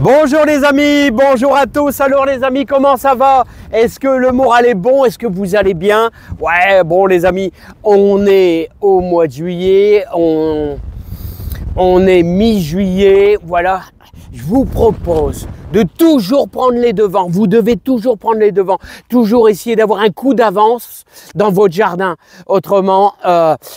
Bonjour les amis, bonjour à tous. Alors les amis, comment ça va? Est-ce que le moral est bon? Est-ce que vous allez bien? Ouais, bon les amis, on est au mois de juillet, on est mi-juillet, voilà. Je vous propose de toujours prendre les devants. Vous devez toujours prendre les devants. Toujours essayer d'avoir un coup d'avance dans votre jardin. Autrement,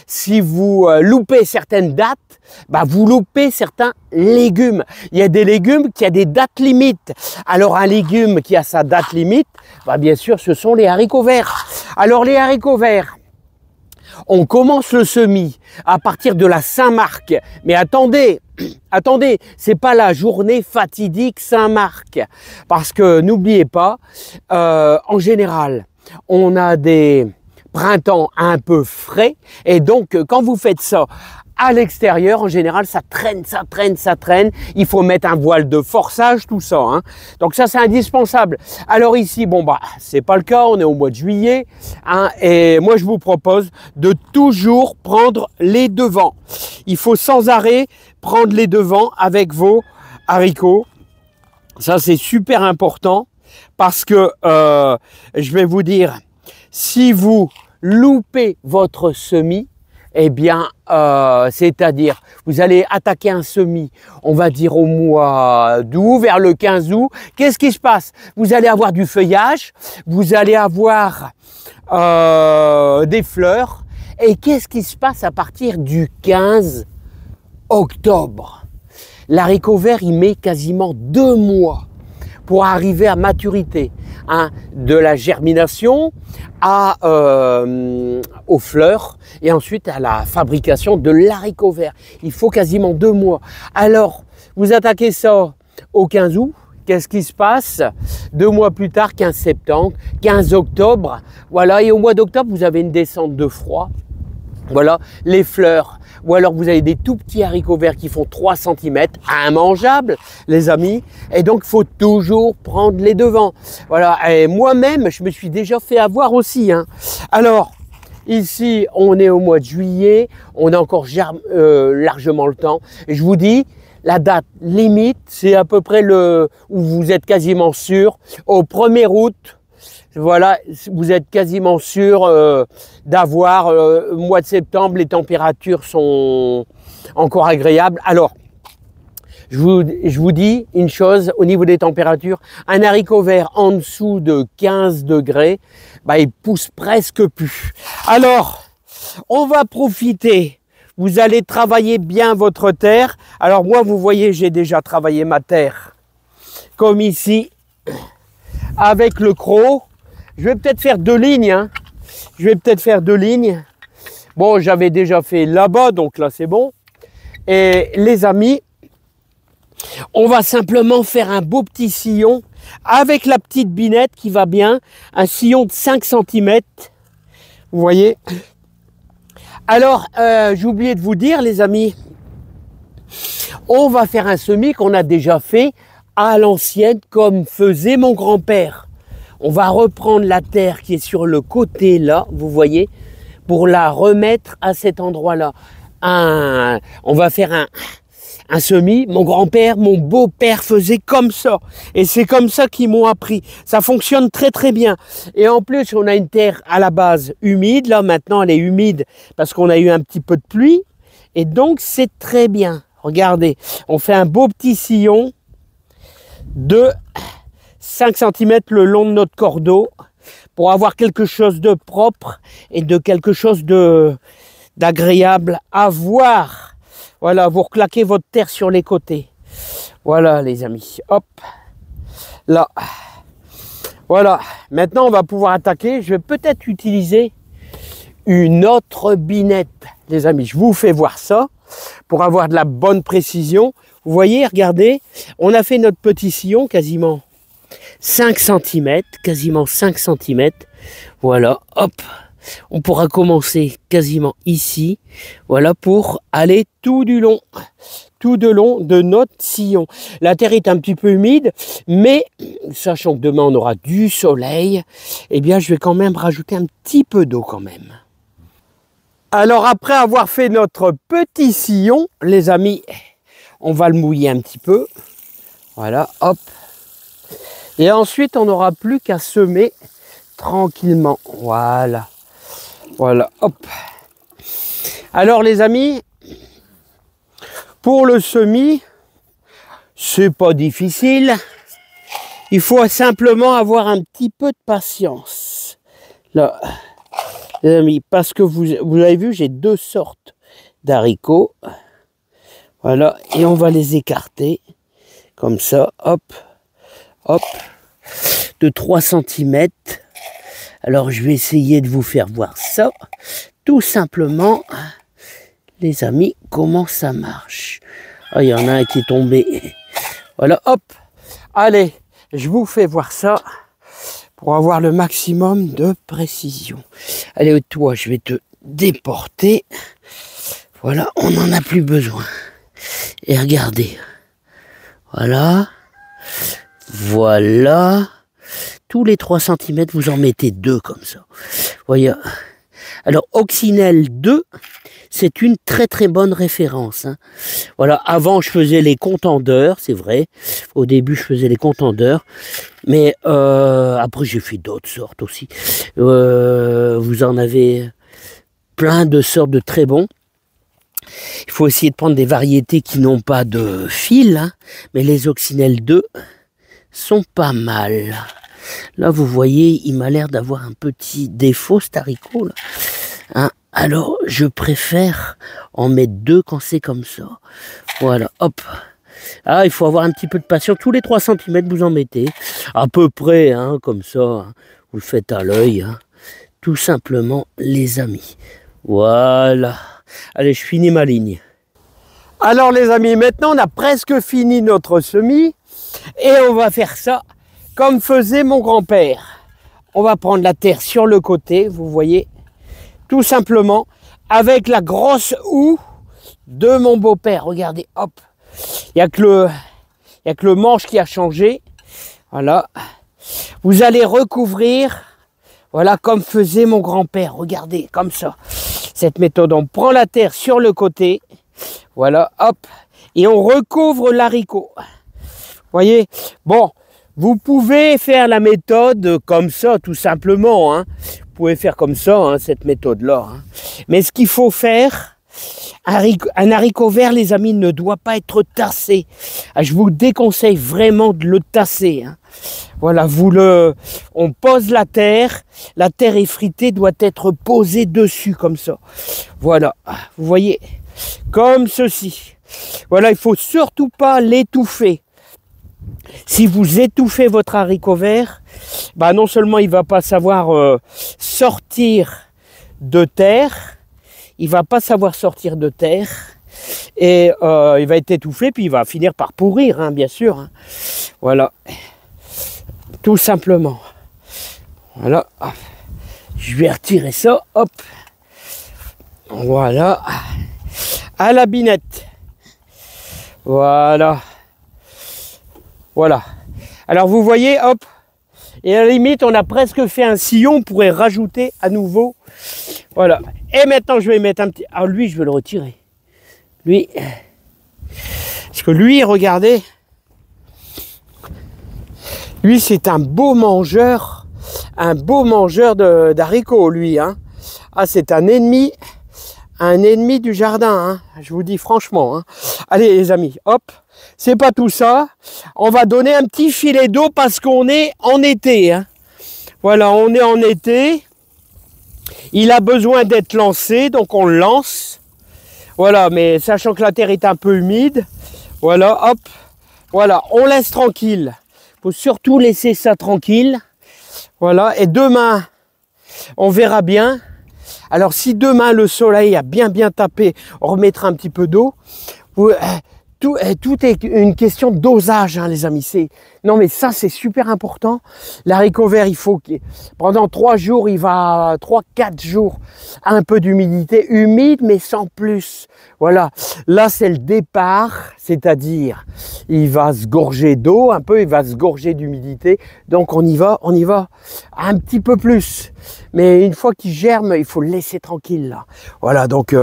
si vous loupez certaines dates, bah vous loupez certains légumes. Il y a des légumes qui ont des dates limites. Alors un légume qui a sa date limite, bah bien sûr, ce sont les haricots verts. Alors les haricots verts, on commence le semis à partir de la Saint-Marc. Mais attendez, c'est pas la journée fatidique Saint-Marc. Parce que n'oubliez pas, en général, on a des printemps un peu frais. Et donc, quand vous faites ça à l'extérieur, en général, ça traîne. Il faut mettre un voile de forçage, tout ça. Hein. Donc ça, c'est indispensable. Alors ici, bon bah, c'est pas le cas. On est au mois de juillet, hein, et moi, je vous propose de toujours prendre les devants. Il faut sans arrêt prendre les devants avec vos haricots. Ça, c'est super important parce que je vais vous dire, si vous loupez votre semis, eh bien, c'est-à-dire, vous allez attaquer un semis, on va dire au mois d'août, vers le 15 août. Qu'est-ce qui se passe? Vous allez avoir du feuillage, vous allez avoir des fleurs. Et qu'est-ce qui se passe à partir du 15 octobre? L'haricot vert, il met quasiment 2 mois pour arriver à maturité, hein, de la germination aux fleurs et ensuite à la fabrication de l'haricot vert. Il faut quasiment 2 mois. Alors, vous attaquez ça au 15 août, qu'est-ce qui se passe? 2 mois plus tard, 15 septembre, 15 octobre, voilà, et au mois d'octobre, vous avez une descente de froid. Voilà, les fleurs, ou alors vous avez des tout petits haricots verts qui font 3 cm, immangeables, les amis, et donc il faut toujours prendre les devants. Voilà, et moi-même, je me suis déjà fait avoir aussi. Hein. Alors, ici, on est au mois de juillet, on a encore largement le temps, et je vous dis, la date limite, c'est à peu près où vous êtes quasiment sûr, au 1er août. Voilà, vous êtes quasiment sûr d'avoir, au mois de septembre, les températures sont encore agréables. Alors, je vous dis une chose au niveau des températures, un haricot vert en dessous de 15 degrés, bah, il pousse presque plus. Alors, on va profiter, vous allez travailler bien votre terre. Alors moi, vous voyez, j'ai déjà travaillé ma terre, comme ici, avec le croc. Je vais peut-être faire 2 lignes. Hein. Je vais peut-être faire 2 lignes. Bon, j'avais déjà fait là-bas, donc là, c'est bon. Et les amis, on va simplement faire un beau petit sillon avec la petite binette qui va bien. Un sillon de 5 cm. Vous voyez? Alors, j'ai oublié de vous dire, les amis, on va faire un semis qu'on a déjà fait à l'ancienne, comme faisait mon grand-père. On va reprendre la terre qui est sur le côté là, vous voyez, pour la remettre à cet endroit-là. On va faire un semis. Mon grand-père, mon beau-père faisait comme ça. Et c'est comme ça qu'ils m'ont appris. Ça fonctionne très très bien. Et en plus, on a une terre à la base humide. Là, maintenant, elle est humide parce qu'on a eu un petit peu de pluie. Et donc, c'est très bien. Regardez, on fait un beau petit sillon de 5 cm le long de notre cordeau pour avoir quelque chose de propre et de quelque chose d'agréable à voir. Voilà, vous reclaquez votre terre sur les côtés. Voilà les amis, hop, là. Voilà, maintenant on va pouvoir attaquer. Je vais peut-être utiliser une autre binette, les amis. Je vous fais voir ça pour avoir de la bonne précision. Vous voyez, regardez, on a fait notre petit sillon quasiment 5 cm, quasiment 5 cm. Voilà, hop. On pourra commencer quasiment ici. Voilà, pour aller tout du long de notre sillon. La terre est un petit peu humide, mais sachant que demain on aura du soleil, eh bien je vais quand même rajouter un petit peu d'eau quand même. Alors après avoir fait notre petit sillon, les amis, on va le mouiller un petit peu. Voilà, hop. Et ensuite, on n'aura plus qu'à semer tranquillement. Voilà. Voilà, hop. Alors les amis, pour le semis, c'est pas difficile. Il faut simplement avoir un petit peu de patience. Là, les amis, parce que vous avez vu, j'ai deux sortes d'haricots. Voilà, et on va les écarter. Comme ça, hop, hop, de 3 cm. Alors, je vais essayer de vous faire voir ça. Tout simplement, les amis, comment ça marche. Oh, il y en a un qui est tombé. Voilà, hop. Allez, je vous fais voir ça pour avoir le maximum de précision. Allez, toi, je vais te déporter. Voilà, on n'en a plus besoin. Et regardez. Voilà. Voilà. Tous les 3 cm, vous en mettez 2 comme ça. Voyez. Alors, Oxynel 2, c'est une très très bonne référence. Hein. Voilà, avant je faisais les contendeurs, c'est vrai. Au début, je faisais les contendeurs. Mais après, j'ai fait d'autres sortes aussi. Vous en avez plein de sortes de très bons. Il faut essayer de prendre des variétés qui n'ont pas de fil. Hein, mais les Oxynel 2 sont pas mal. Là, vous voyez, il m'a l'air d'avoir un petit défaut, cet haricot. Là. Hein, alors, je préfère en mettre 2 quand c'est comme ça. Voilà, hop. Ah, il faut avoir un petit peu de patience. Tous les 3 cm, vous en mettez. À peu près, hein, comme ça. Hein. Vous le faites à l'œil. Hein. Tout simplement, les amis. Voilà. Allez, je finis ma ligne. Alors, les amis, maintenant, on a presque fini notre semis. Et on va faire ça comme faisait mon grand-père. On va prendre la terre sur le côté, vous voyez, tout simplement, avec la grosse houe de mon beau-père. Regardez, hop, il n'y a que le manche qui a changé. Voilà. Vous allez recouvrir, voilà, comme faisait mon grand-père. Regardez, comme ça. Cette méthode, on prend la terre sur le côté, voilà, hop, et on recouvre l'haricot. Voyez, bon, vous pouvez faire la méthode comme ça, tout simplement. Hein. Vous pouvez faire comme ça, hein, cette méthode-là. Hein. Mais ce qu'il faut faire, un haricot vert, les amis, ne doit pas être tassé. Je vous déconseille vraiment de le tasser. Hein. Voilà, on pose la terre effritée doit être posée dessus, comme ça. Voilà, vous voyez, comme ceci. Voilà, il ne faut surtout pas l'étouffer. Si vous étouffez votre haricot vert, bah non seulement il ne va pas savoir sortir de terre, et il va être étouffé, puis il va finir par pourrir, hein, bien sûr. Hein. Voilà, tout simplement. Voilà, je vais retirer ça, hop. Voilà, à la binette. Voilà. Voilà. Alors vous voyez, hop, et à la limite, on a presque fait un sillon, on pourrait rajouter à nouveau. Voilà. Et maintenant, je vais mettre un petit... Alors lui, je vais le retirer. Lui. Parce que lui, regardez. Lui, c'est un beau mangeur d'haricots, lui. Hein. Ah, c'est un ennemi du jardin. Hein. Je vous dis franchement. Hein. Allez, les amis, hop. C'est pas tout ça. On va donner un petit filet d'eau parce qu'on est en été. Hein. Voilà, on est en été. Il a besoin d'être lancé, donc on le lance. Voilà, mais sachant que la terre est un peu humide. Voilà, hop. Voilà, on laisse tranquille. Il faut surtout laisser ça tranquille. Voilà, et demain, on verra bien. Alors, si demain, le soleil a bien tapé, on remettra un petit peu d'eau. Tout est une question de dosage, hein, les amis. Non, mais ça, c'est super important. L'haricot vert, il faut que pendant 3 jours, 3-4 jours, un peu d'humidité. Humide, mais sans plus. Voilà. Là, c'est le départ. c'est-à-dire il va se gorger d'eau un peu, il va se gorger d'humidité, donc on y va un petit peu plus. Mais une fois qu'il germe, il faut le laisser tranquille là. Voilà, donc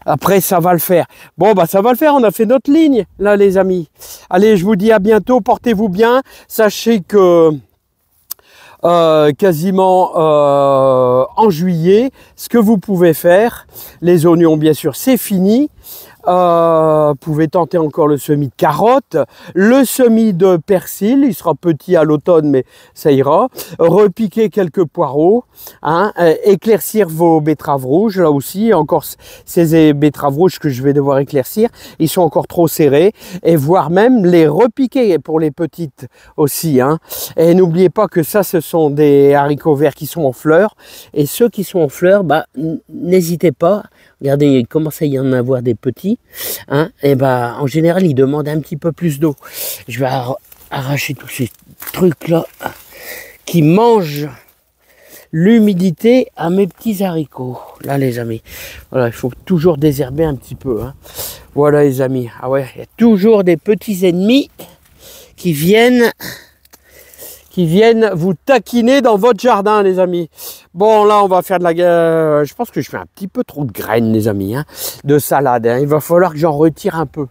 après ça va le faire. Bon bah ça va le faire, on a fait notre ligne là les amis. Allez, je vous dis à bientôt, portez-vous bien. Sachez que quasiment en juillet, ce que vous pouvez faire, les oignons bien sûr c'est fini. Vous pouvez tenter encore le semis de carottes, le semis de persil, il sera petit à l'automne mais ça ira, repiquer quelques poireaux, hein, éclaircir vos betteraves rouges, là aussi encore ces betteraves rouges que je vais devoir éclaircir, ils sont encore trop serrés, et voire même les repiquer pour les petites aussi, hein. Et n'oubliez pas que ça ce sont des haricots verts qui sont en fleurs, et ceux qui sont en fleurs, bah, n'hésitez pas. Regardez, il commence à y en avoir des petits, hein, et ben en général, ils demandent un petit peu plus d'eau. Je vais arracher tous ces trucs-là qui mangent l'humidité à mes petits haricots. Là, les amis, voilà, il faut toujours désherber un petit peu, hein. Voilà, les amis. Ah ouais, il y a toujours des petits ennemis qui viennent vous taquiner dans votre jardin, les amis. Bon, là, on va faire de la... je pense que je fais un petit peu trop de graines, les amis, hein, de salade, hein. Il va falloir que j'en retire un peu.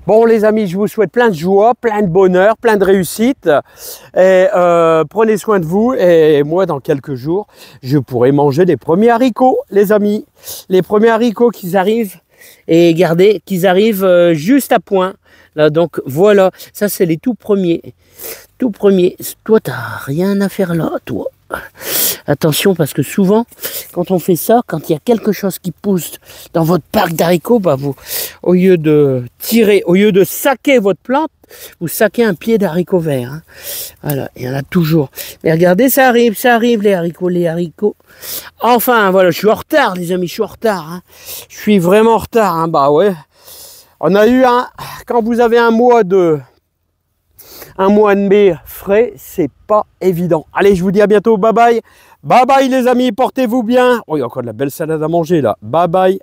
Bon, les amis, je vous souhaite plein de joie, plein de bonheur, plein de réussite. Et prenez soin de vous. Et moi, dans quelques jours, je pourrai manger des premiers haricots, les amis. Les premiers haricots qui arrivent. Et regardez, qu'ils arrivent juste à point. Là, donc, voilà. Ça, c'est les tout premiers. Tout premier, toi t'as rien à faire là, toi. Attention parce que souvent, quand on fait ça, quand il y a quelque chose qui pousse dans votre parc d'haricots, bah vous, au lieu de tirer, au lieu de saquer votre plante, vous saquez un pied d'haricots verts, hein. Voilà, il y en a toujours. Mais regardez, ça arrive les haricots. Enfin, voilà, je suis en retard, les amis, je suis en retard, hein. Je suis vraiment en retard, hein. Bah ouais. On a eu quand vous avez un mois de mai frais, c'est pas évident. Allez, je vous dis à bientôt, bye bye. Bye bye les amis, portez-vous bien. Oh, il y a encore de la belle salade à manger là. Bye bye.